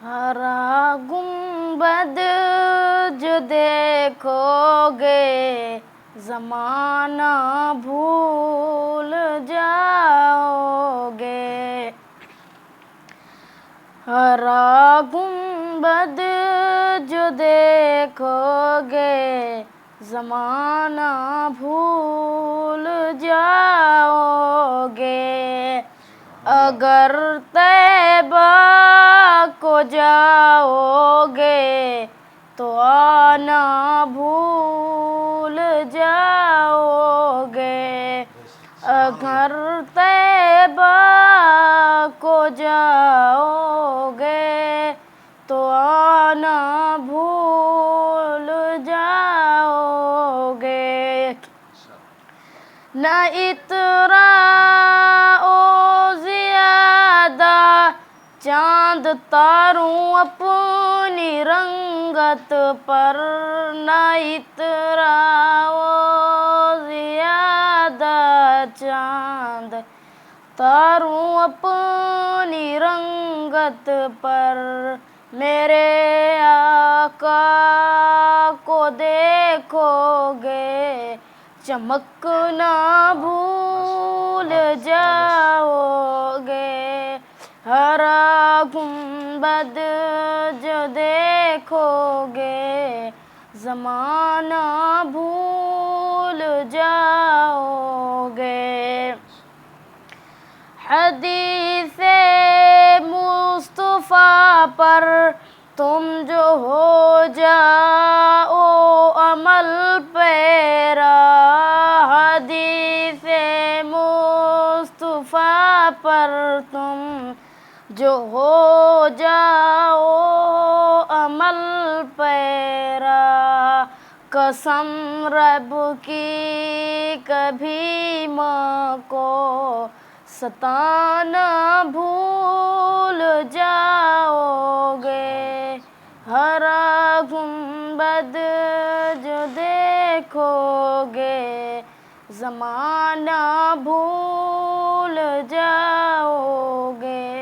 ہرا گنبد جو دیکھو گے زمانہ بھول جاؤ گے، ہرا گنبد جو دیکھو گے زمانہ بھول جاؤ گے، اگر طیبہ کو جاؤ گے تو آنا بھول جاؤ گے، اگر طیبہ کو جاؤ گے تو آنا بھول جاؤ گے، نہ اترا زیادہ چاند تاروں اپنی رنگت پر، نہ اترا زیادہ چاند تاروں اپنی رنگت پر، میرے آقا کو دیکھو گے چمکنا بھول جاؤ گے، ہرا گنبد جو دیکھو گے زمانہ بھول جاؤ گے، حدیث مصطفیٰ پر تم جو ہو جاؤ عمل پیرا، حدیث مصطفیٰ پر تم جو ہو جاؤ عمل پیرا، قسم رب کی کبھی ماں کو ستانا بھول جاؤ گے، ہرا گنبد جو دیکھو گے زمانہ بھول جاؤ گے۔